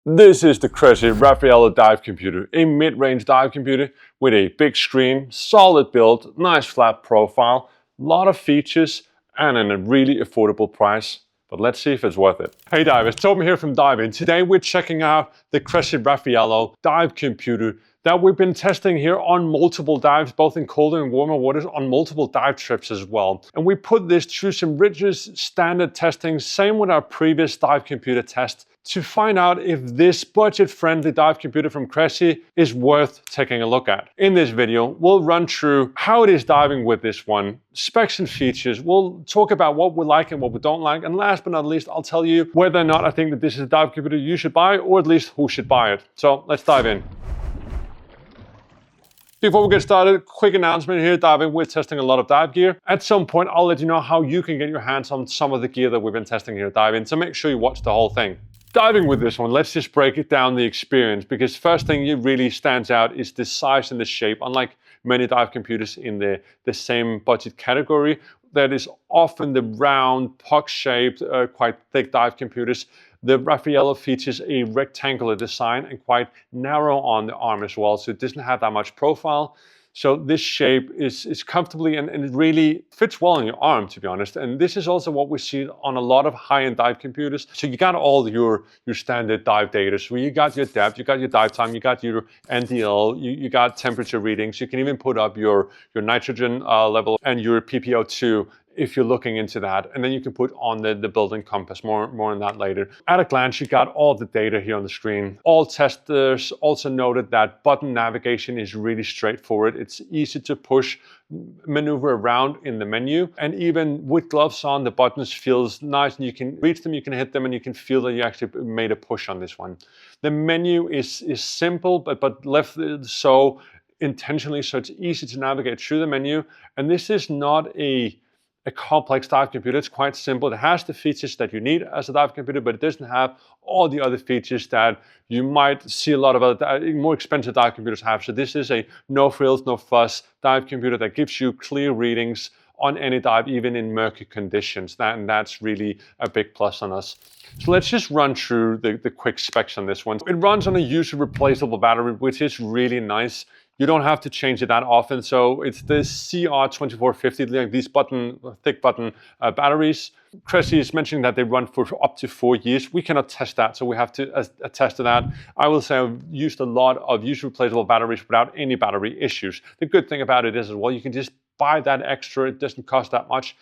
This is the Cressi Raffaello dive computer, a mid-range dive computer with a big screen, solid build, nice flat profile, lot of features, and at a really affordable price. But let's see if it's worth it. Hey divers, Torben here from DIVEIN. Today we're checking out the Cressi Raffaello dive computer that we've been testing here on multiple dives, both in colder and warmer waters, on multiple dive trips as well. And we put this through some rigorous standard testing, same with our previous dive computer test, to find out if this budget-friendly dive computer from Cressi is worth taking a look at. In this video, we'll run through how it is diving with this one, specs and features. We'll talk about what we like and what we don't like. And last but not least, I'll tell you whether or not I think that this is a dive computer you should buy, or at least who should buy it. So let's dive in. Before we get started, quick announcement here, DIVEIN, we're testing a lot of dive gear. At some point, I'll let you know how you can get your hands on some of the gear that we've been testing here at DIVEIN, so make sure you watch the whole thing. Diving with this one, let's just break it down, the experience, because first thing that really stands out is the size and the shape. Unlike many dive computers in the same budget category, that is often the round, puck-shaped, quite thick dive computers. The Raffaello features a rectangular design and quite narrow on the arm as well, so it doesn't have that much profile. So this shape is comfortably and it really fits well on your arm, to be honest. And this is also what we see on a lot of high-end dive computers. So you got all your standard dive data. So you got your depth, you got your dive time, you got your NDL, you got temperature readings. You can even put up your nitrogen level and your PPO2 if you're looking into that. And then you can put on the building compass, more on that later. At a glance, you got all the data here on the screen. All testers also noted that button navigation is really straightforward. It's easy to push, maneuver around in the menu. And even with gloves on, the buttons feels nice and you can reach them, you can hit them, and you can feel that you actually made a push on this one. The menu is simple, but left so intentionally, so it's easy to navigate through the menu. And this is not a complex dive computer. It's quite simple. It has the features that you need as a dive computer, but it doesn't have all the other features that you might see a lot of other more expensive dive computers have. So this is a no frills, no fuss dive computer that gives you clear readings on any dive, even in murky conditions. And that's really a big plus on us. So let's just run through the quick specs on this one. It runs on a user replaceable battery, which is really nice. You don't have to change it that often. So it's the CR2450, like these thick button batteries. Cressi is mentioning that they run for up to 4 years. We cannot test that, so we have to attest to that. I will say I've used a lot of user replaceable batteries without any battery issues. The good thing about it is as well, you can just buy that extra. It doesn't cost that much.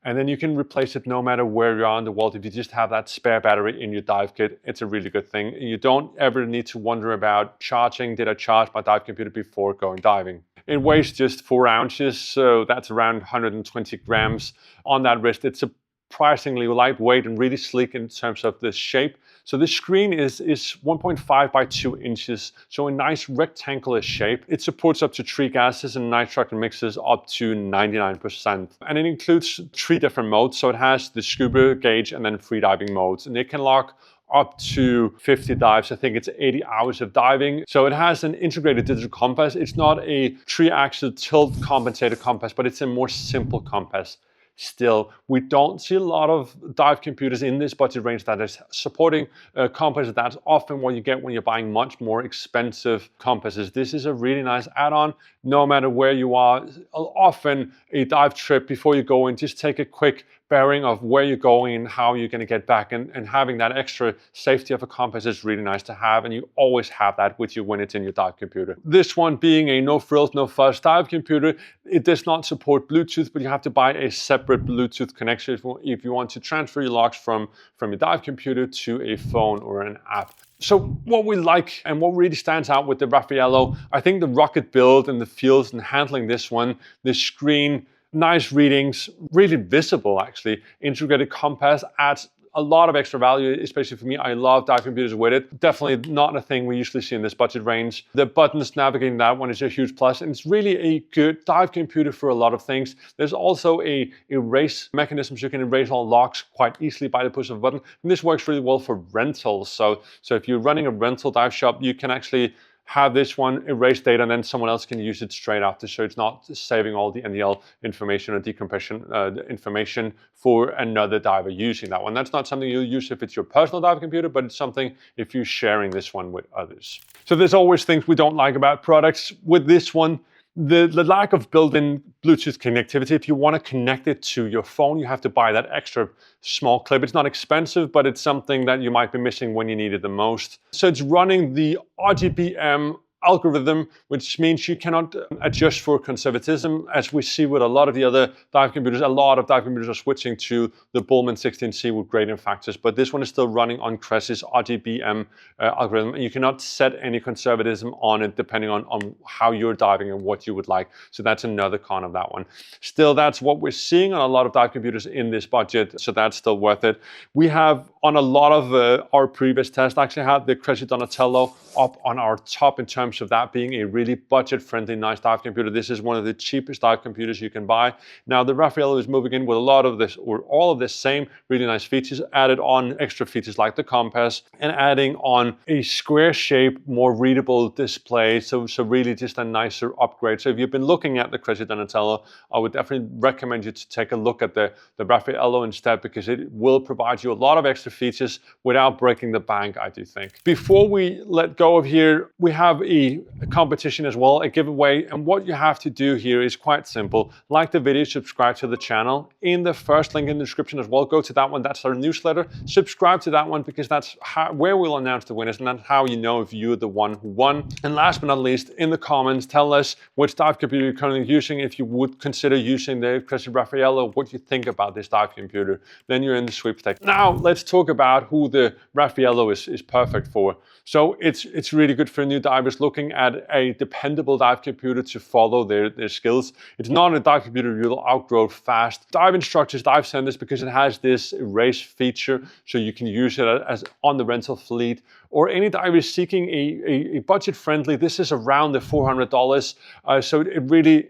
And then you can replace it no matter where you are in the world. If you just have that spare battery in your dive kit, it's a really good thing. You don't ever need to wonder about charging. Did I charge my dive computer before going diving? It weighs just 4 ounces, so that's around 120 grams on that wrist. It's surprisingly lightweight and really sleek in terms of the shape. So the screen is 1.5 by 2 inches, so a nice rectangular shape. It supports up to 3 gases and nitrogen mixes up to 99%. And it includes 3 different modes. So it has the scuba, gauge, and then free diving modes. And it can lock up to 50 dives. I think it's 80 hours of diving. So it has an integrated digital compass. It's not a 3-axis tilt compensated compass, but it's a more simple compass. Still, we don't see a lot of dive computers in this budget range that is supporting compasses. That's often what you get when you're buying much more expensive compasses. This is a really nice add-on, no matter where you are. Often a dive trip, before you go in, just take a quick bearing of where you're going and how you're going to get back, and having that extra safety of a compass is really nice to have, and you always have that with you when it's in your dive computer. This one being a no frills, no fuss dive computer, it does not support Bluetooth, but you have to buy a separate Bluetooth connection if you want to transfer your logs from your dive computer to a phone or an app. So what we like and what really stands out with the Raffaello, I think the rugged build and the feels and handling this one, the screen, nice readings, really visible actually. Integrated compass adds a lot of extra value, especially for me. I love dive computers with it. Definitely not a thing we usually see in this budget range. The buttons navigating that one is a huge plus, and it's really a good dive computer for a lot of things. There's also a erase mechanism, so you can erase all locks quite easily by the push of a button. And this works really well for rentals. So if you're running a rental dive shop, you can actually have this one erase data, and then someone else can use it straight after. So it's not saving all the NDL information or decompression information for another diver using that one. That's not something you'll use if it's your personal dive computer, but it's something if you're sharing this one with others. So there's always things we don't like about products. With this one, the lack of built-in Bluetooth connectivity. If you want to connect it to your phone, you have to buy that extra small clip. It's not expensive, but it's something that you might be missing when you need it the most. So it's running the RGBM algorithm, which means you cannot adjust for conservatism. As we see with a lot of the other dive computers, a lot of dive computers are switching to the Bullman 16C with gradient factors, but this one is still running on Cressi's RGBM algorithm, and you cannot set any conservatism on it depending on how you're diving and what you would like. So that's another con of that one. Still, that's what we're seeing on a lot of dive computers in this budget, so that's still worth it. We have, on a lot of our previous tests, actually had the Cressi Donatello up on our top in terms of that being a really budget-friendly, nice dive computer. This is one of the cheapest dive computers you can buy. Now, the Raffaello is moving in with a lot of this, or all of this same really nice features, added on extra features like the compass, and adding on a square shape, more readable display. So really just a nicer upgrade. So if you've been looking at the Cressi Donatello, I would definitely recommend you to take a look at the Raffaello instead, because it will provide you a lot of extra features without breaking the bank, I do think. Before we let go of here, we have a competition as well, a giveaway, and what you have to do here is quite simple. Like the video, subscribe to the channel. In the first link in the description as well, go to that one. That's our newsletter. Subscribe to that one, because that's where we'll announce the winners, and that's how you know if you're the one who won. And last but not least, in the comments, tell us which dive computer you're currently using, if you would consider using the Cressi Raffaello, what you think about this dive computer. Then you're in the sweepstakes. Now let's talk about who the Raffaello is perfect for. So it's really good for new divers looking at a dependable dive computer to follow their skills. It's not a dive computer you'll outgrow fast. Dive instructors, dive centers, because it has this erase feature, so you can use it as on the rental fleet. Or any diver seeking a budget-friendly, this is around the $400. So it really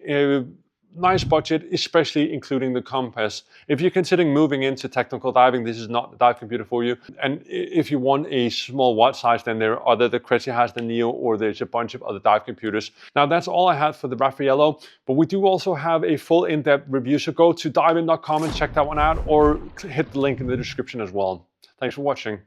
nice budget, especially including the compass. If you're considering moving into technical diving, this is not the dive computer for you. And if you want a small watch size, then there are other, the Cressi has the Neo, or there's a bunch of other dive computers. Now that's all I had for the Raffaello, but we do also have a full in-depth review. So go to divein.com and check that one out, or hit the link in the description as well. Thanks for watching.